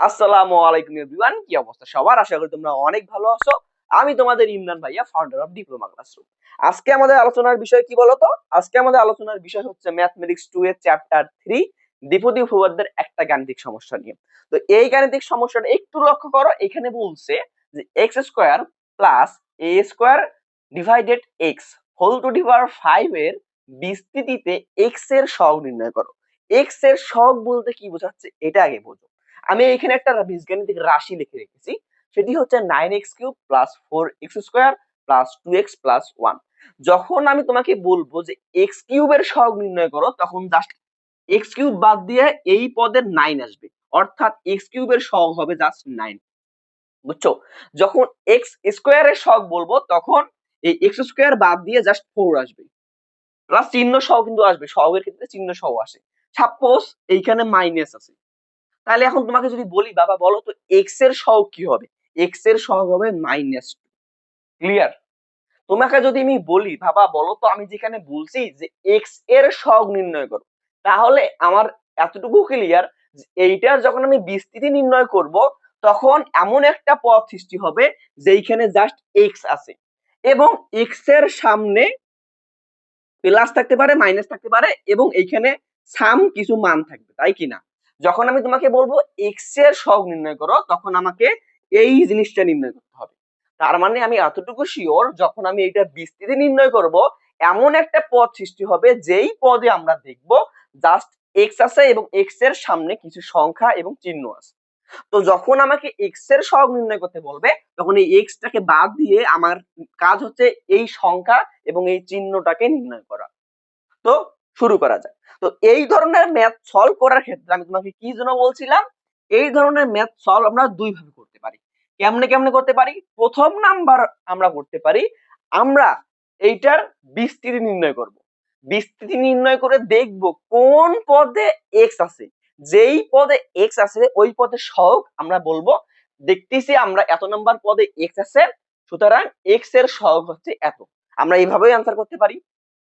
আসসালামু আলাইকুম এভরিওয়ান, কি অবস্থা সবার? আশা করি তোমরা অনেক ভালো আছো। আমি তোমাদের ইমরান ভাইয়া, ফাউন্ডার অফ ডিপ্লোমা ক্লাসরুম। আজকে আমাদের আলোচনার বিষয় কি বলতো? আজকে আমাদের আলোচনার বিষয় হচ্ছে ম্যাথমেটিক্স 2 এর চ্যাপ্টার 3 দ্বিপদী উপপাদ্যের একটা গাণিতিক সমস্যা নিয়ে। তো এই গাণিতিক সমস্যাটা একটু লক্ষ্য করো, এখানে বলছে যে x square plus a square divided x whole to the power 5 এর বিস্তৃতিতে x এর সহগ নির্ণয় করো। x এর সহগ বলতে কি বোঝাচ্ছে এটা আগে বোঝো। আমি এখানে একটা বীজগাণিতিক রাশি লিখে রেখেছি, সেটি হচ্ছে 9x³ plus 4x square plus 2x plus 1। যখন আমি তোমাকে বলবো যে x³ এর সহগ নির্ণয় করো, তখন জাস্ট x³ বাদ দিয়ে এই পদের 9 আসবে, অর্থাৎ x³ এর সহগ হবে জাস্ট 9। বুঝছো? যখন x স্কোয়ারের সহগ বলবো, তখন এই x স্কোয়ার বাদ দিয়ে জাস্ট 4 আসবে, প্লাস চিহ্ন সহ কিন্তু আসবে, সহগের ক্ষেত্রে চিহ্ন সহ আসে। সাপোজ এইখানে মাইনাস আছে, তাহলে এখন তোমাকে যদি বলি বাবা বলো তো এক্স এর সহগ কি হবে, এক্স এর সহগ হবে -2। ক্লিয়ার? তোমাকে যদি আমি বলি বাবা বলো তো, আমি যেখানে বলছি যে এক্স এর সহগ নির্ণয় করো, তাহলে আমার এতটুকু ক্লিয়ার যে এইটার যখন আমি বিস্তৃতি নির্ণয় করব, তখন এমন একটা পদ সৃষ্টি হবে যেইখানে জাস্ট এক্স আছে এবং এক্স এর সামনে প্লাস থাকতে পারে, মাইনাস থাকতে পারে, এবং এইখানে সাম কিছু মান থাকবে, তাই কিনা? যখন আমি তোমাকে বলবো এক্স এর সহগ নির্ণয় করো, তখন আমাকে এই জিনিসটা নির্ণয় করতে হবে। তার মানে আমি এতটুকু শিওর, যখন আমি এটা বিস্তৃতি নির্ণয় করব, এমন একটা পদ সৃষ্টি হবে যেই পদে আমরা দেখব জাস্ট এক্স আছে এবং এক্স এর সামনে কিছু সংখ্যা এবং চিহ্ন আছে। তো যখন আমাকে এক্স এর সহগ নির্ণয় করতে বলবে, তখন এই এক্স টাকে বাদ দিয়ে আমার কাজ হচ্ছে এই সংখ্যা এবং এই চিহ্নটাকে নির্ণয় করা। তো শুরু করা যায়। তো এই ধরনের ম্যাথ সলভ করার ক্ষেত্রে আমি তোমাকে কি জন্য বলছিলাম, এই ধরনের ম্যাথ সলভ আমরা দুই ভাবে করতে পারি। কেমনে কেমনে করতে পারি? প্রথম নাম্বার আমরা করতে পারি, আমরা এইটার বিস্তৃতি নির্ণয় করব। বিস্তৃতি নির্ণয় করে দেখব কোন পদে এক্স আছে, যেই পদে এক্স আছে ওই পদের সহগ আমরা বলবো দেখতেছি আমরা এত নাম্বার পদে এক্স আছে, সুতরাং এক্স এর সহগ হচ্ছে এত। আমরা এইভাবেই আনসার করতে পারি।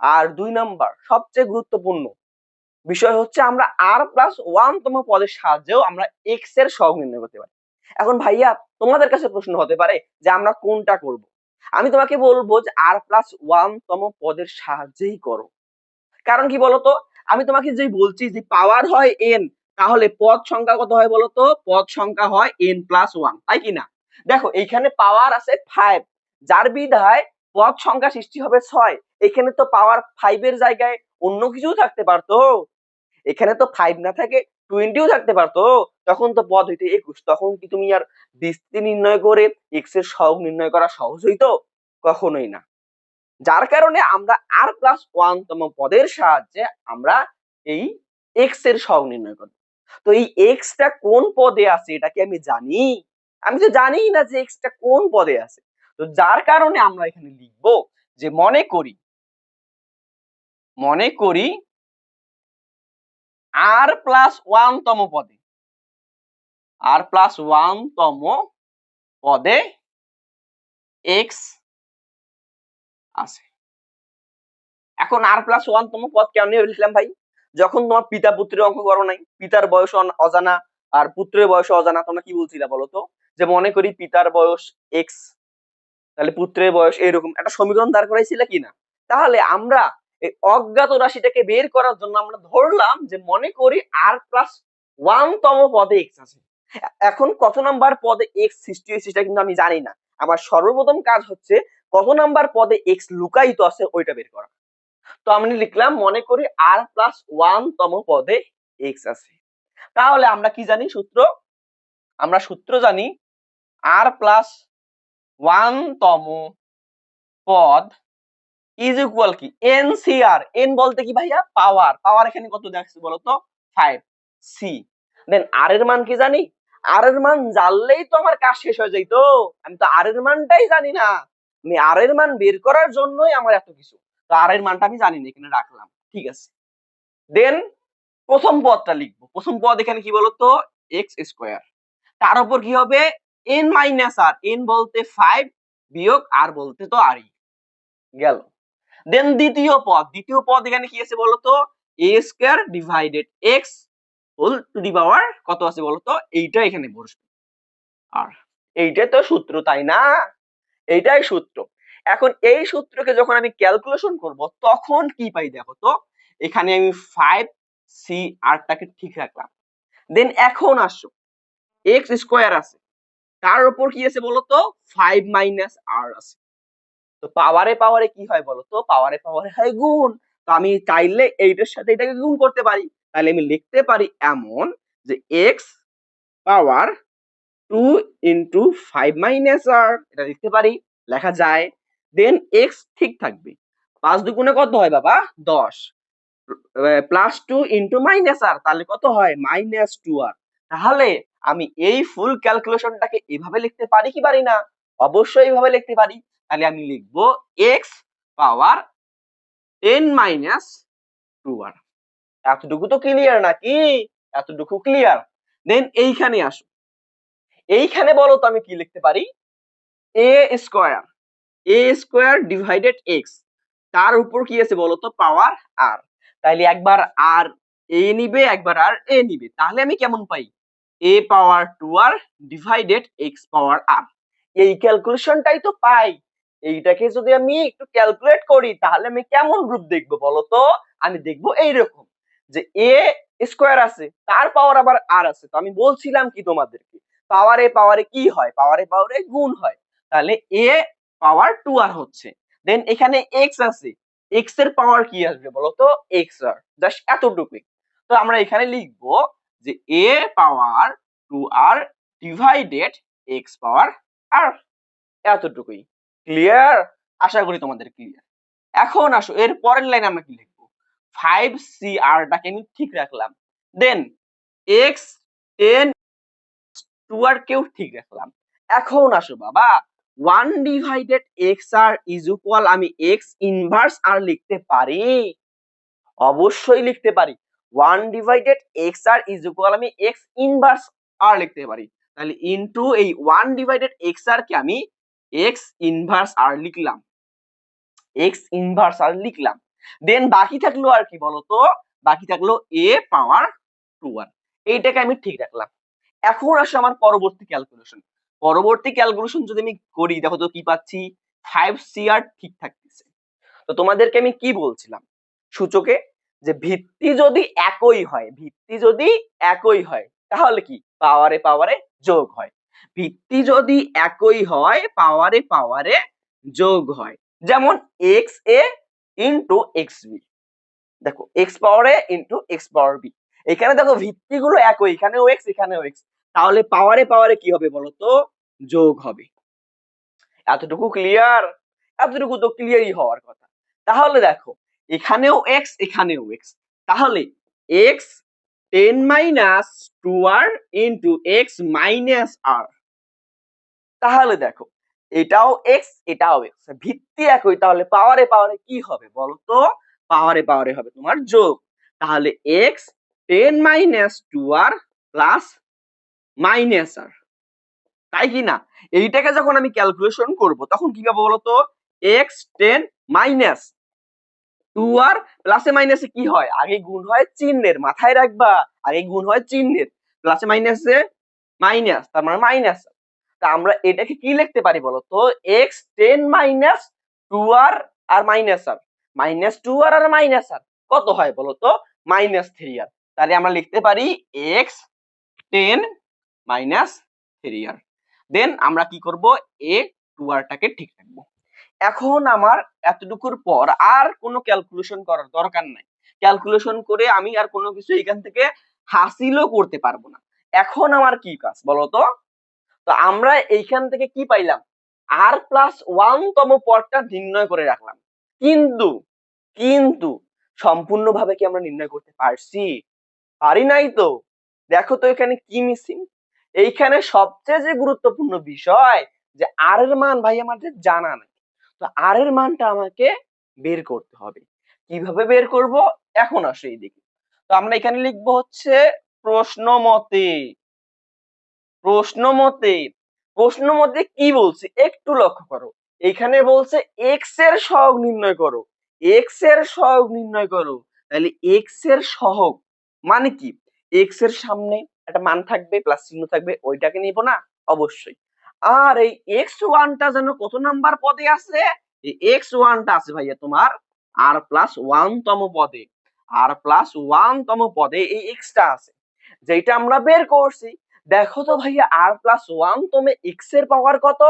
আর দুই নাম্বার সবচেয়ে গুরুত্বপূর্ণ বিষয় হচ্ছে, আমরা r+1 তম পদের সাহায্যেও আমরা x এর সহগ নির্ণয় করতে পারি। এখন ভাইয়া তোমাদের কাছে প্রশ্ন হতে পারে যে আমরা কোনটা করব। আমি তোমাকে বলবো যে r+1 তম পদের সাহায্যেই করো। কারণ কি বলতো, আমি তোমাকে যেই বলছি যে পাওয়ার হয় n, তাহলে পদ সংখ্যা কত হয় বলতো? পদ সংখ্যা হয় n+1, তাই কি না? দেখো এইখানে পাওয়ার আছে 5, যার বিধায় পদ সংখ্যা সৃষ্টি হবে 6। এখানে তো পাওয়ার 5 এর জায়গায় অন্য কিছু থাকতে পারতো, এখানে তো 5 না থাকে 20ও থাকতে পারতো, তখন তো পদ হইতে 21। তখন কি তুমি আর বিস্তৃতি নির্ণয় করে x এর সহগ নির্ণয় করা সহজ হইতো? কখনোই না। যার কারণে আমরা r+1 তম পদের সাহায্যে আমরা এই x এর সহগ নির্ণয় করব। তো এই x টা কোন পদে আছে এটা কি আমি জানি? আমি তো জানিই না যে x টা কোন পদে আছে। তো যার কারণে আমরা এখানে লিখব যে মনে করি r+1 তম পদে, r+1 তম পদে x আছে। এখন r+1 তম পদ কেমনে লিখলাম ভাই? যখন তোমার পিতা পুত্রের অঙ্ক করো নাই, পিতার বয়স অজানা আর পুত্রের বয়স অজানা, তোমরা কি বলছিলা বলতো? যে মনে করি পিতার বয়স x, তাহলে পুত্রের বয়স এরকম একটা সমীকরণ দাঁড় করাইছিল কিনা? তাহলে আমরা এই অজ্ঞাত রাশিটাকে বের করার জন্য আমরা ধরলাম যে মনে করি r+1 তম পদে x আছে। এখন কত নাম্বার পদে x সৃষ্টি হয়েছে সেটা কিন্তু আমি জানি না। আমার সর্বপ্রথম কাজ হচ্ছে কত নাম্বার পদে x লুকায়িত আছে ওইটা বের করা। তো আমি লিখলাম মনে করি r+1 তম পদে x আছে। তাহলে আমরা কি জানি সূত্র? আমরা সূত্র জানি r+1 তম পদ ইজ ইকুয়াল কি NCR। n বলতে কি ভাইয়া? পাওয়ার। পাওয়ার এখানে কত দেখছি বলতো? 5 c। দেন r এর মান কি জানি? r এর মান জানলেই তো আমার কাজ শেষ হয়ে যাইতো। আমি তো r এর মানটাই জানি না, আমি r এর মান বের করার জন্যই আমার এত কিছু। তো r এর মানটা আমি জানি না, এখানে রাখলাম, ঠিক আছে। দেন প্রথম পদটা লিখবো। প্রথম পদ এখানে কি বলতো? x square. তার উপর কি হবে? n minus r। n বলতে 5 বিয়োগ r বলতে তো r গেল। দেন দ্বিতীয় পদ এখানে কি আছে বলতো? a square divided x whole to the power কত আছে বলতো, এইটা এখানে বসবে। আর এইটাই তো সূত্র, তাই না? এইটাই সূত্র। এখন এই সূত্রকে যখন আমি ক্যালকুলেশন করব তখন কি পাই দেখো তো, এখানে আমি 5 CR টাকে ঠিক রাখলাম। দেন এখন আসো, এক্স স্কোয়ার আছে, তার উপর কি আছে বলতো, 5 - R আছে। তো পাওয়ারে পাওয়ারে কি হয় বলতো, পাওয়ারে পাওয়ারে হয় গুণ। তো আমি চাইলে এইটার সাথে এটাকে গুণ করতে পারি। তাহলে আমি লিখতে পারি এমন যে এক্স পাওয়ার 2 × 5 - R, এটা লিখতে পারি, লেখা যায়। দেন এক্স ঠিক থাকবে, 5 দুগুণে কত হয় বাবা, 10, +2 × -R, তাহলে কত হয়, -2R। তাহলে আমি এই ফুল ক্যালকুলেশনটাকে এভাবে লিখতে পারি কি পারি না? অবশ্যই এইভাবে লিখতে পারি। তাহলে আমি লিখবো এক্স পাওয়ার 10 - 2R। এতটুকু তো ক্লিয়ার নাকি? এতটুকু ক্লিয়ার। দেন এইখানে আসো, এইখানে বলো তো আমি কি লিখতে পারি, এ স্কোয়ার, ডিভাইডেড এক্স, তার উপর কি আছে বলতো, পাওয়ার আর। তাইলে একবার আর এ নিবে, একবার আর এ নিবে, তাহলে আমি কেমন পাই, এ পাওয়ার 2R ডিভাইডেড এক্স পাওয়ার আর। এই ক্যালকুলেশনটাই তো পাই। এইটাকে যদি আমি একটু ক্যালকুলেট করি তাহলে আমি কেমন রূপ দেখবো বলতো, আমি দেখবো এইরকম যে এ স্কোয়ার আছে, তার পাওয়ার আবার আর আছে। তো আমি বলছিলাম কি তোমাদেরকে, পাওয়ারে পাওয়ারে কি হয়, পাওয়ারে পাওয়ারে গুণ হয়। তাহলে এ পাওয়ার 2R হচ্ছে। দেন এখানে এক্স আছে, এক্স এর পাওয়ার কি আসবে বলতো, এক্স আর, জাস্ট এতটুকুই। তো আমরা এখানে লিখবো যে এ পাওয়ার 2R ডিভাইডেড এক্স পাওয়ার আর, এতটুকুই। ক্লিয়ার? আশা করি তোমাদের ক্লিয়ার। এখন আসো এর পরের লাইনে আমরা কি লিখবো, 5CR টাকে আমি ঠিক রাখলাম। দেন এক্স 10 2R কেও ঠিক রাখলাম। এখন আসো বাবা, 1/XR ইজ ইকুয়াল, আমি এক্স ইনভার্স আর লিখতে পারি, অবশ্যই লিখতে পারি। 1/XR ইজ ইকুয়াল, আমি এক্স ইনভার্স আর লিখতে পারি। তাহলে ইনটু এই 1/XR কে আমি এক্স ইনভার্স আর লিখলাম, এক্স ইনভার্স আর লিখলাম। দেন বাকি থাকলো আর কি বলতো, বাকি থাকলো এ পাওয়ার 2R, এইটাকে আমি ঠিক রাখলাম। এখন আসে আমার পরবর্তী ক্যালকুলেশন। পরবর্তী ক্যালকুলেশন যদি আমি করি, দেখো তো কি পাচ্ছি, 5CR ঠিক থাকতেছে। তো তোমাদেরকে আমি কি বলছিলাম সূচকে, যে ভিত্তি যদি একই হয়, ভিত্তি যদি একই হয় তাহলে কি, পাওয়ারে পাওয়ারে যোগ হয়। ভিত্তি যদি একই হয় পাওয়ারে পাওয়ারে যোগ হয়। যেমন এক্স এ ইন্টু এক্স বি, দেখো এক্স পাওয়ার এ ইন্টু এক্স পাওয়ার বি, এখানে দেখো ভিত্তিগুলো একই, এখানেও এক্স এখানেও এক্স, তাহলে পাওয়ারে পাওয়ারে কি হবে বলতো, যোগ হবে। এতটুকু ক্লিয়ার? এতটুকু তো ক্লিয়ারই হওয়ার কথা। তাহলে দেখো এখানেও এক্স এখানেও এক্স, তাহলে X 10 - 2R into X minus R. তাহলে দেখো এটাও এক্স এটাও এক্স, ভিত্তি একই, তাহলে পাওয়ারে পাওয়ারে কি হবে বলতো, পাওয়ারে পাওয়ারে হবে তোমার যোগ। তাহলে এক্স 10 - 2R প্লাস মাইনাস আর, তাই কি না? এইটাকে যখন আমি ক্যালকুলেশন করব তখন কি পাবো বলতো, এক্স 10 - 2R প্লাসে মাইনাসে কি হয়, আগে গুণ হয় চিহ্নের, মাথায় রাখবা, আগে গুণ হয় চিহ্নের, প্লাসে মাইনাসে মাইনাস, তার মানে মাইনাস। তা আমরা এটাকে কি লিখতে পারি বলতো, এক্স 10 - 2R আর মাইনাস আর, -2R আর মাইনাস আর কত হয় বলতো, -3R। তাহলে আমরা লিখতে পারি এক্স 10 - 3R। দেন আমরা কি করব, এ 2R টাকে ঠিক রাখবো। এখন আমার এতটুকুর পর আর কোনো ক্যালকুলেশন করার দরকার নাই। ক্যালকুলেশন করে আমি আর কোনো কিছু এখান থেকে হাসিলও করতে পারবো না। এখন আমার কি কাজ বলতো, তো আমরা এইখান থেকে কি পাইলাম, আর প্লাস 1তম পদটা নির্ণয় করে রাখলাম। কিন্তু কিন্তু সম্পূর্ণভাবে কি আমরা নির্ণয় করতে পারছি, পারি নাই তো। দেখো তো এখানে কি মিসিং, এইখানে সবচেয়ে যে গুরুত্বপূর্ণ বিষয় যে আর এর মান ভাই আমাদের জানা নাই। তো আর এর মানটা আমাকে বের করতে হবে। কিভাবে বের করব, এখন আসো এইদিকে। তো আমরা এখানে লিখবো হচ্ছে প্রশ্ন মতে, প্রশ্ন মতে, প্রশ্ন মতে কি বলছে একটু লক্ষ্য করো। এখানে বলছে এক্স এর সহগ নির্ণয় করো, এক্স এর সহগ নির্ণয় করো। তাহলে এক্স এর সহগ মানে কি, এক্স এর সামনে একটা মান থাকবে, প্লাস চিহ্ন থাকবে, ওইটাকে নিব না অবশ্যই। আর এই এক্স ওয়ানটা যেন কত নাম্বার পদে আছে? এই এক্স ওয়ানটা আছে ভাইয়া তোমার আর প্লাস ওয়ান তম পদে। আর প্লাস ওয়ান তম পদে এই এক্সটা আছে, যেটা আমরা বের করছি। দেখো তো ভাইয়া আর প্লাস ওয়ান তমে এক্স এর পাওয়ার কত?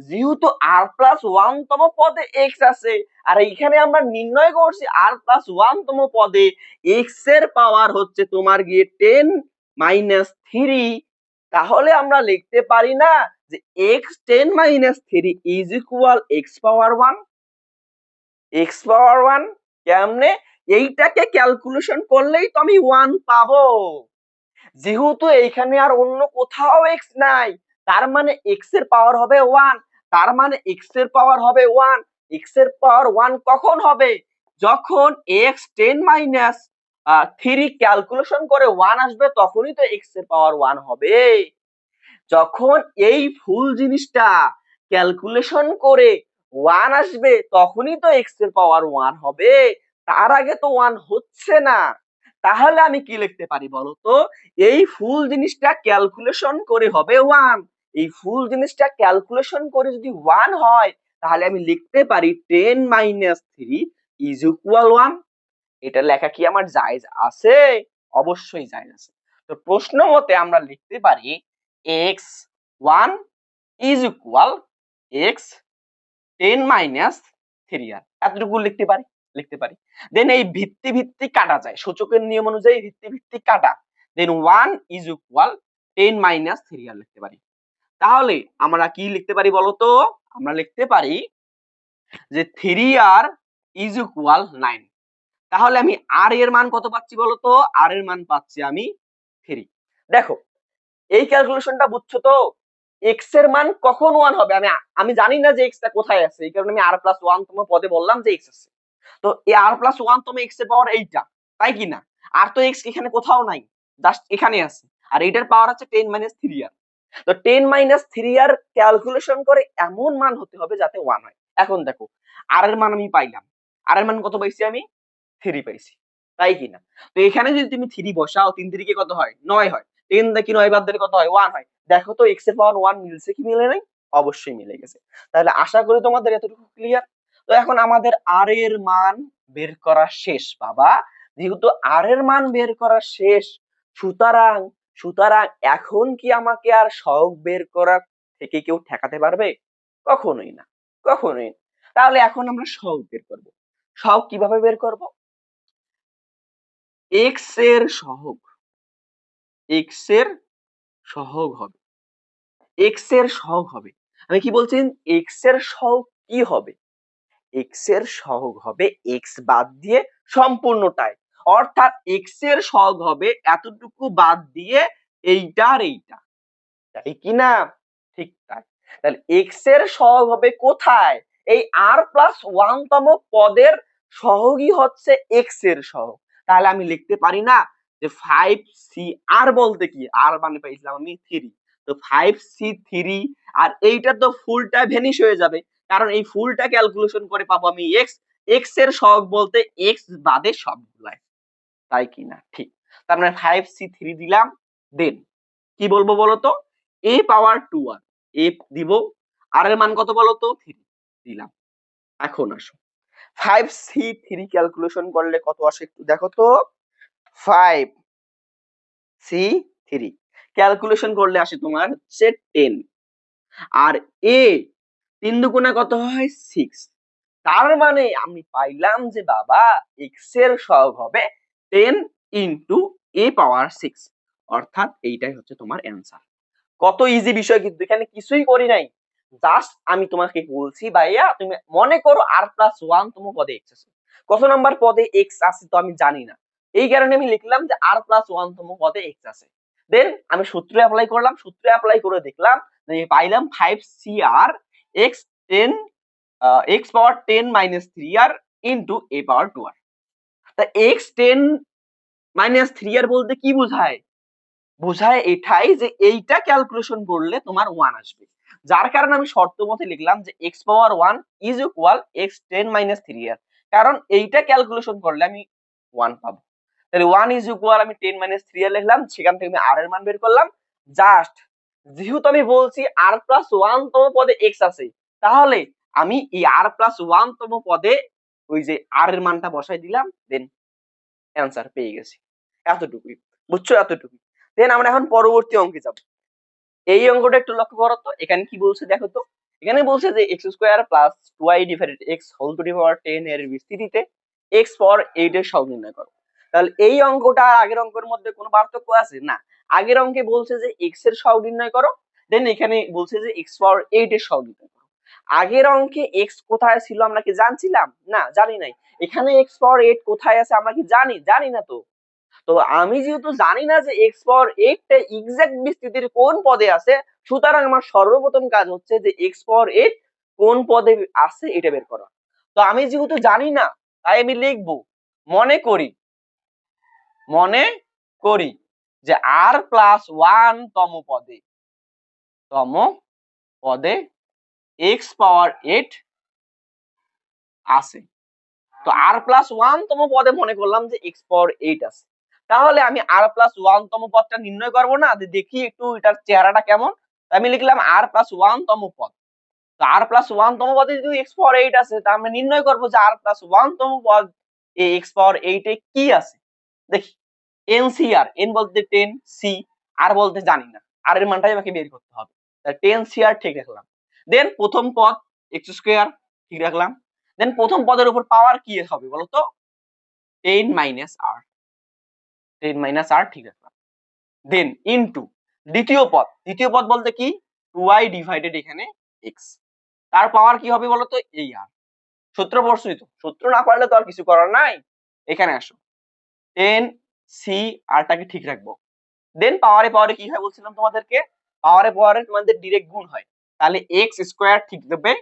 যেহেতু আর প্লাস ওয়ান তম পদে এক্স আছে, আর এইখানে আমরা নির্ণয় করছি আর প্লাস ওয়ান তম পদে এক্স এর পাওয়ার হচ্ছে তোমার গিয়ে 10-3। তাহলে আমরা লিখতে পারি না যে X 10-3 is equal X power 1। X power 1 কেমনে? এইটাকে ক্যালকুলেশন করলেই তো আমি 1 পাবো। যেহেতু এইখানে আর অন্য কোথাও এক্স নাই, তার মানে এক্স এর পাওয়ার হবে 1। তার মানে এক্স এর পাওয়ার হবে 1। এক্স এর পাওয়ার 1 কখন হবে? যখন এক্স 10-3 ক্যালকুলেশন করে 1 আসবে, তখনই তো এক্স এর পাওয়ার 1 হবে। যখন এই ফুল জিনিসটা ক্যালকুলেশন করে 1 আসবে, তখনই তো এক্স এর পাওয়ার 1 হবে। তার আগে তো 1 হচ্ছে না। তাহলে আমি কি লিখতে পারি বলো তো? এই ফুল জিনিসটা ক্যালকুলেশন করে হবে 1। এই ফুল জিনিসটা ক্যালকুলেশন করে যদি 1 হয়, তাহলে আমি লিখতে পারি 10-3 ইজ ইকুয়াল 1। এটা লেখা কি আমার জায়েজ আছে? অবশ্যই জায়েজ আছে। তো প্রশ্ন মতে আমরা লিখতে পারি x1 ইজ ইকুয়াল x 10-3 আর এতটুকু লিখতে পারি। দেন এই ভিত্তি ভিত্তি কাটা যায়, সূচকের নিয়ম অনুযায়ী ভিত্তি ভিত্তি কাটা। দেন 1 ইজ ইকুয়াল 10-3 আর লিখতে পারি। তাহলে আমরা কি লিখতে পারি বলতো? আমরা লিখতে পারি যে 3r ইজ ইকুয়াল 9। তাহলে আমি আর এর মান কত পাচ্ছি বলতো? আর এর মান পাচ্ছি আমি 3। দেখো এই ক্যালকুলেশনটা বুঝছো তো? এক্স এর মান কখন 1 হবে আমি আমি জানি না যে এক্স টা কোথায় আছে, এই কারণে আমি আর প্লাস 1 তম পদে বললাম যে এক্স আছে। তো এই আর প্লাস 1 তম এক্স এর পাওয়ার এইটা, তাই কি না? আর তো এক্স এখানে কোথাও নাই, জাস্ট এখানে আছে। আর এইটার পাওয়ার হচ্ছে 10-3 আর। তো 10-3 আর ক্যালকুলেশন করে এমন মান হতে হবে যাতে 1 হয়। এখন দেখো আর এর মান আমি পাইলাম। আর এর মান কত পাইছি আমি? 3 পাইছি, তাই কি না? তো এখানে যদি তুমি 3 বসাও, 3 3 কত হয়? 9 হয়। 10 দেখি 9 বাদ দিলে কত হয়? 1 হয়। দেখো তো এক্স এর পাওয়ার 1 মিলছে কি মিলে নাই? অবশ্যই মিলে গেছে। তাহলে আশা করি তোমাদের এতটুকু ক্লিয়ার। তো এখন আমাদের আর এর মান বের করা শেষ বাবা। যেহেতু আর এর মান বের করা শেষ, সুতরাং সুতরাং এখন কি আমাকে আর সহগ বের করা থেকে কেউ ঠেকাতে পারবে? কখনোই না, কখনোই না। তাহলে এখন আমরা সহগ বের করব। সহগ কিভাবে বের করব? এক্স এর সহগ, এক্স এর সহগ হবে, এক্স এর সহগ হবে। আমি কি বলছি? এক্স এর সহগ কি হবে? এক্স এর সহগ হবে এক্স বাদ দিয়ে সম্পূর্ণটাই। অর্থাৎ এক্স এর সহগ হবে এতটুকু বাদ দিয়ে এইটা আর এইটা, তাই কি না? ঠিক তাই। তাহলে এক্স এর সহগ হবে কোথায়? এই আর প্লাস 1 তম পদের সহগই হচ্ছে এক্স এর সহগ। তাহলে আমি লিখতে পারি না যে 5c, আর বলতে কি? আর মানে পাইছিলাম আমি 3। তো 5c3, আর এইটা তো ফুলটা ভ্যানিশ হয়ে যাবে, কারণ এই ফুলটা ক্যালকুলেশন করে পাবো আমি এক্স। এক্স এর সহগ বলতে এক্স বাদে সবগুলাই, তাই কি না? ঠিক। তার মানে 5c3 দিলাম। দেন কি বলবো বলতো? a পাওয়ার 2 আর a দিব। আর এর মান কত বলতো? 3 দিলাম। এখন আসো 5c3 ক্যালকুলেশন করলে কত আসে একটু দেখো তো। 5c3 ক্যালকুলেশন করলে আসে তোমার হচ্ছে 10। আর a 3 দুগুণে কত হয়? 6। তার মানে আমি পাইলাম যে বাবা x এর সহগ হবে 10 ইনটু a পাওয়ার 6। অর্থাৎ এইটাই হচ্ছে তোমার অ্যান্সার। কত ইজি বিষয়, কিন্তু এখানে কিছুই করি নাই। জাস্ট আমি তোমাকে বলছি ভাইয়া তুমি মনে করো আর প্লাস 1 তম পদে এক্স আছে। কত নাম্বার পদে এক্স আছে তো আমি জানি না, এই কারণে আমি লিখলাম যে আর প্লাস 1 তম পদে এক্স আছে। দেন আমি সূত্র অ্যাপ্লাই করলাম, সূত্র অ্যাপ্লাই করে দেখলাম যে পাইলাম 5cr x 10 x power 10-3r into a power 2r। তা x 10-3r বলতে কি বোঝায়? বোঝায় এটাই যে এইটা ক্যালকুলেশন করলে তোমার 1 আসবে। যার কারণে আমি শর্ত মতে লিখলাম যে x power 1 is equal x 10-3r, কারণ এইটা ক্যালকুলেশন করলে আমি 1 পাবো। তাহলে 1 ইজ ইকুয়াল আমি 10 মাইনাস 3 আর লিখলাম, সেখান থেকে আমি r এর মান বের করলাম। জাস্ট যেহেতু আমি বলছি r প্লাস 1 তম পদে x আছে, তাহলে আমি এই r প্লাস 1 তম পদে ওই যে r এর মানটা বসাই দিলাম, দেন অ্যান্সার পেয়ে গেছি। এতটুকুই, বুঝছো? এতটুকুই। দেন আমরা এখন পরবর্তী অঙ্কে যাব। এই অঙ্কটা একটু লক্ষ্য করো তো, এখানে কি বলছে দেখো তো। এখানে বলছে যে x square plus 2y divided x whole to the power 10 এর বিস্তৃতিতে x পাওয়ার 8 এর সহগ নির্ণয় করো। তাহলে এই অঙ্কটা আর আগের অঙ্কের মধ্যে কোনো পার্থক্য আছে? না। আগের অঙ্কে বলছে যে x এর সহগ নির্ণয় করো, দেন এখানে বলছে যে x পাওয়ার 8 এর সহগ নির্ণয় করো। আগের অঙ্কে x কোথায় ছিল আমরা কি জানছিলাম? না, জানি নাই। এখানে x পাওয়ার 8 কোথায় আছে আমরা কি জানি? জানি না তো। তো আমি যেহেতু জানি না যে x পাওয়ার 8 টা এক্সাক্ট বিস্তৃতির কোন পদে আছে, সুতরাং আমার সর্বপ্রথম কাজ হচ্ছে যে x পাওয়ার 8 কোন পদে আছে এটা বের করা। তো আমি যেহেতু জানি না, তাই আমি লিখব মনে করি যে r প্লাস 1 তম পদে x পাওয়ার 8 আছে। তো r প্লাস 1 তম পদে মনে করলাম যে x পাওয়ার 8 আছে। তাহলে আমি r প্লাস 1 তম পদটা নির্ণয় করব না, দেখি একটু এটার চেহারাটা কেমন। আমি লিখলাম r প্লাস 1 তম পদ। তো r প্লাস 1 তম পদে যদি x পাওয়ার 8 আছে, তা আমরা নির্ণয় করব যে r প্লাস 1 তম পদ এই x পাওয়ার 8 এ কি আছে। দেখি NCR, n বলতে 10, c r বলতে জানি না, r এর মানটাই আমাকে বের করতে হবে। তাহলে 10CR ঠিক রাখলাম। দেন প্রথম পদ x স্কয়ার ঠিক রাখলাম। দেন প্রথম পদের উপর পাওয়ার কি হবে বলো তো? 10 মাইনাস r, 10 মাইনাস r ঠিক রাখলাম। দেন ইনটু দ্বিতীয় পদ বলতে কি? 2y ডিভাইডেড এখানে x, তার পাওয়ার কি হবে বলো তো? এই r। সূত্র পড়ছই তো, সূত্র না পারলে তো আর কিছু করার নাই। এখানে আসো, 10 c r টাকে ঠিক রাখবো। দেন পাওয়ারে কি হয় বলছিলাম তোমাদেরকে? পাওয়ারে তোমাদের ডাইরেক্ট গুণ হয়। তাহলে x স্কয়ার ঠিক দেবে।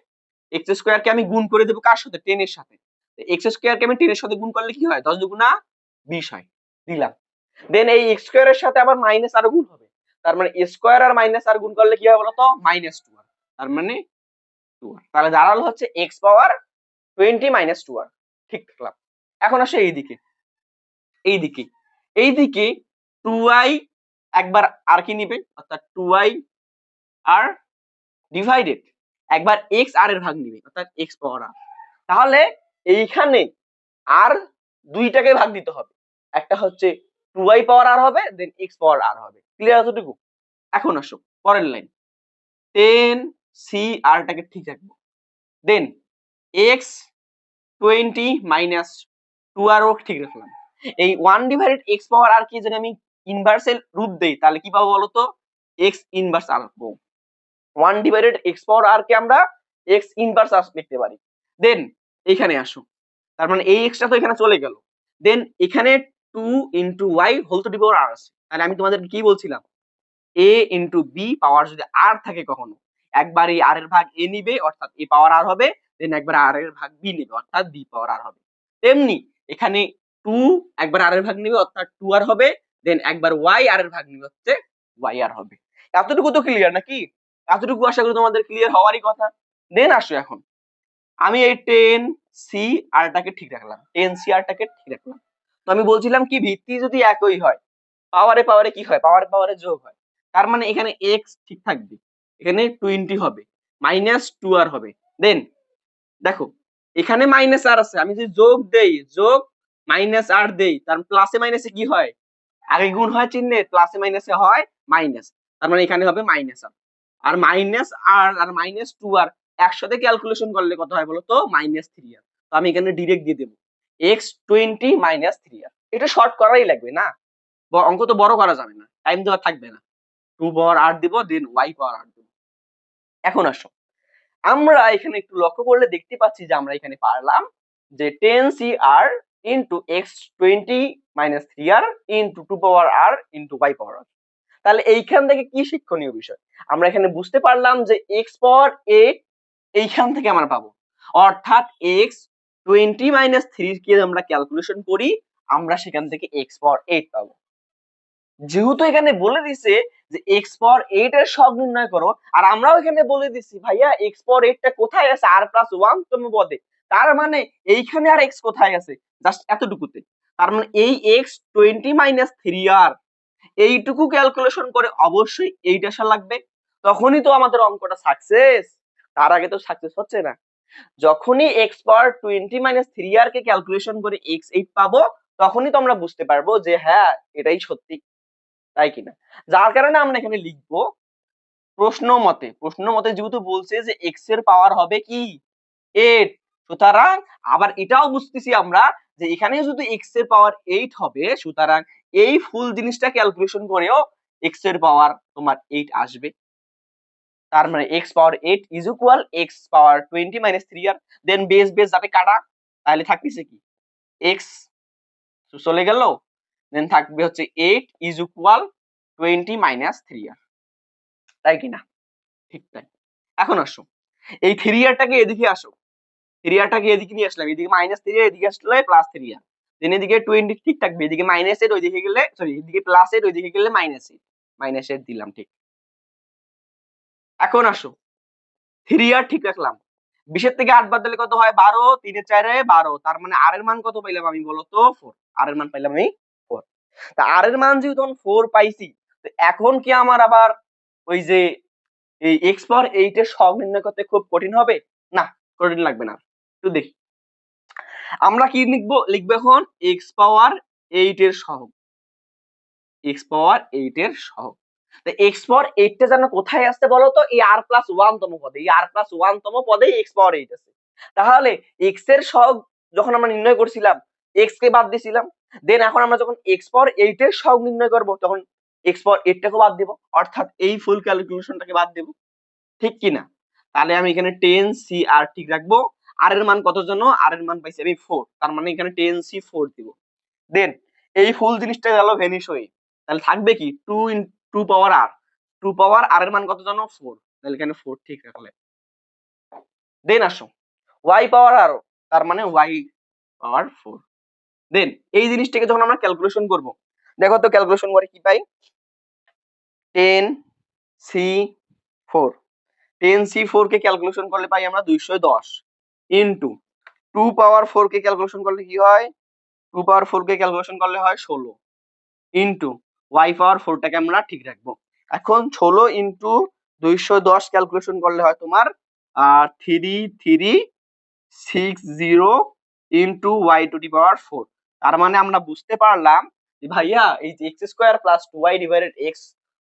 x স্কয়ার কে আমি গুণ করে দেব কার সাথে? 10 এর সাথে। x স্কয়ার কে আমি 10 এর সাথে গুণ করলে কি হয়? 10 দুগুণা 20 হয়, দিলাম। দেন এই x স্কয়ার এর সাথে আবার মাইনাস আর গুণ হবে। তার মানে স্কয়ার আর মাইনাস আর গুণ করলে কি হবে বলো তো? -2r। তার মানে 2r। তাহলে দাঁড়ালো হচ্ছে x পাওয়ার 20 মাইনাস 2r। ঠিক রাখলাম। এখন আসো এইদিকে 2y একবার আর কি নিবে, অর্থাৎ 2y আর ডিভাইডেড একবার x আর এর ভাগ নিবে, অর্থাৎ x পাওয়ার r। তাহলে এইখানে আর দুইটাকে ভাগ দিতে হবে। একটা হচ্ছে 2y পাওয়ার r হবে, দেন x পাওয়ার r হবে। ক্লিয়ার এতটুকু? এখন আসো পরের লাইন, 10 c r টাকে ঠিক রাখবো। দেন x 20 মাইনাস 2r ও ঠিক রাখলাম। এই 1 ডিভাইডেড x পাওয়ার r কে যদি আমি ইনভার্সের রূপ দেই, তাহলে কি পাবো বলো তো? x ইনভার্স r পাবো। 1 ডিভাইডেড x পাওয়ার r কে আমরা x ইনভার্স r লিখতে পারি। দেন এখানে আসো, তার মানে এই x টা তো এখানে চলে গেল। দেন এখানে 2 into y whole to the power r আছে। তাহলে আমি তোমাদেরকে কি বলছিলাম? a ইনটু b পাওয়ার যদি r থাকে কখনো, একবার এই r এর ভাগ a নিবে, অর্থাৎ a পাওয়ার r হবে। দেন একবার r এর ভাগ b নিবে, অর্থাৎ b পাওয়ার r হবে। তেমনি এখানে 2 একবার r এর ভাগ নিবে, অর্থাৎ 2r হবে। দেন একবার y r এর ভাগ নিবে, হচ্ছে yr হবে। এতটুকু তো ক্লিয়ার নাকি? এতটুকু আশা করি তোমাদের ক্লিয়ার হওয়ারই কথা। দেন আসো এখন আমি এই 10 c r টাকে ঠিক রাখলাম, 10 c r টাকে ঠিক রাখলাম। তো আমি বলছিলাম কি, ভিত্তি যদি একই হয়, পাওয়ারে কি হয়? পাওয়ারে যোগ হয়। তার মানে এখানে x ঠিক থাকবে, এখানে 20 হবে, মাইনাস 2r হবে। দেন দেখো এখানে মাইনাস আর আছে, আমি যদি যোগ মাইনাস আর দেই, তার প্লাসে মাইনাসে কি হয়? আগে গুণ হয় চিহ্নে, প্লাসে মাইনাসে হয় মাইনাস। তার মানে এখানে হবে মাইনাস আর মাইনাস আর মাইনাস 2r একসাথে ক্যালকুলেশন করলে কত হয় বলো তো? -3r। তো আমি এখানে ডাইরেক্ট দিয়ে দেব x 20 মাইনাস 3r। এটা শর্ট করাই লাগবে না, অঙ্ক তো বড় করা যাবে না, টাইম দেওয়া থাকবে না। 2 পাওয়ার r দিব, দেন y পাওয়ার r দিব। এখন আসো আমরা এখানে একটু লক্ষ্য করলে দেখতে পাচ্ছি যে আমরা এখানে পারলাম যে 10CR into x 20 minus 3r into 2 পাওয়ার r ইনটু y পাওয়ার r। তাহলে এইখান থেকে কি শিক্ষণীয় বিষয়? আমরা এখানে বুঝতে পারলাম যে x পাওয়ার 8 এইখান থেকে আমরা পাবো, অর্থাৎ x 20 মাইনাস 3 কে আমরা ক্যালকুলেশন করি, আমরা সেখান থেকে x পাওয়ার 8 পাবো। যেহেতু এখানে বলে দিছে যে x পাওয়ার 8 এর সহগ নির্ণয় করো, আর আমরাও এখানে বলে দিছি ভাইয়া x পাওয়ার 8 টা কোথায় আছে? r প্লাস 1 তম পদে। তার মানে এইখানে আর x কোথায় আছে? জাস্ট এতটুকুতে। তার মানে এই x20-3r এইটুকু ক্যালকুলেশন করে অবশ্যই এইটা আসা লাগবে, তখনই তো আমাদের অঙ্কটা সাকসেস। তার আগে তো সাকসেস হচ্ছে না। যখনই x^20-3r কে ক্যালকুলেশন করে x8 পাবো, তখনই তো আমরা বুঝতে পারবো যে হ্যাঁ এটাই সত্যি, তাই কিনা। যার কারণে আমরা এখানে লিখবো প্রশ্ন মতে যেহেতু বলছে যে x এর পাওয়ার হবে কি 8, সুতরাং আবার এটাও বুঝতেছি আমরা যে এখানে যদি x এর পাওয়ার 8 হবে, সুতরাং এই ফুল জিনিসটা ক্যালকুলেশন করেও x এর পাওয়ার তোমার 8 আসবে। তার মানে x power 8 is equal x power 20-3r, then base যাবে কাটা, তাহলে থাকতেছে কি x চলে গেল, দেন থাকবে হচ্ছে 8 ইজ ইকুয়াল 20-3r, তাই কিনা। ঠিক তাই। এখন আসো এই 3rটাকে এদিকে আসো, 3rটাকে এদিকে নিয়ে আসলাম, এদিকে -3 এদিকে আসলে +3r, দেন এদিকে 20 ঠিক থাকবে, এদিকে -8 ওইদিকে গেলে সরি এদিকে +8 ওইদিকে গেলে -8 দিলাম ঠিক। এখন আসো 3r ঠিক রাখলাম, 20 থেকে 8 বাদ দিলে কত হয় 12, 3 এর 4 12, তার মানে r এর মান কত পাইলাম আমি বলো তো 4, r এর মান পাইলাম আমি 4। তা r এর মান যেহেতু 4 পাইছি, তো এখন কি আমার আবার ওই যে এই x পাওয়ার 8 এর সহগ নির্ণয় করতে খুব কঠিন হবে? না, কঠিন লাগবে না। একটু দেখি আমরা কি লিখবো এখন x পাওয়ার 8 এর সহগ, x পাওয়ার 8 এর সহগ। তো x পাওয়ার 8 টা যেন কোথায় আসছে বলো তো, এই r+1 তম পদে, এই r+1 তম পদে x পাওয়ার 8 আছে। তাহলে x এর সহগ যখন আমরা নির্ণয় করছিলাম x কে বাদ দিছিলাম, দেন এখন আমরা যখন x পাওয়ার 8 এর সহগ নির্ণয় করব তখন x পাওয়ার 8 টাকে বাদ দেব, অর্থাৎ এই ফুল ক্যালকুলেশনটাকে বাদ দেব, ঠিক কি না। তাহলে আমি এখানে 10cr ঠিক রাখবো। r এর মান কত জানো, r এর মান পাইছি আমি 4, তার মানে এখানে 10c4 দিব। দেন এই ফুল জিনিসটা গেল ভ্যানিশ হয়ে, তাহলে থাকবে কি 2 পাওয়ার r, 2 পাওয়ার r এর মান কত জানো 4, তাহলে এখানে 4 ঠিক রাখলে। দেন আসো y পাওয়ার r, তার মানে y পাওয়ার 4। দেন এই জিনিসটাকে যখন আমরা ক্যালকুলেশন করব, দেখো তো ক্যালকুলেশন করে কি পাই, 10c4, 10c4 কে ক্যালকুলেশন করলে পাই আমরা 210 ইনটু 2 পাওয়ার 4 কে ক্যালকুলেশন করলে কি হয়, 2 পাওয়ার 4 কে ক্যালকুলেশন করলে হয় 16 ইনটু y পাওয়ার 4 টাকে আমরা ঠিক রাখবো। এখন 16 ইনটু 210 ক্যালকুলেশন করলে হয় তোমার 3360 ইনটু y টু দি পাওয়ার 4। তার মানে আমরা বুঝতে পারলাম যে ভাইয়া এই যে x square plus 2y divided x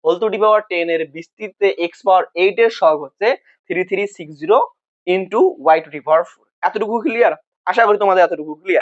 whole to the power 10 এর বিস্তৃতিতে x পাওয়ার 8 এর সহগ হচ্ছে 3360 ইনটু y টু দি পাওয়ার 4। এতটুকু ক্লিয়ার? আশা করি তোমাদের এতটুকু ক্লিয়ার।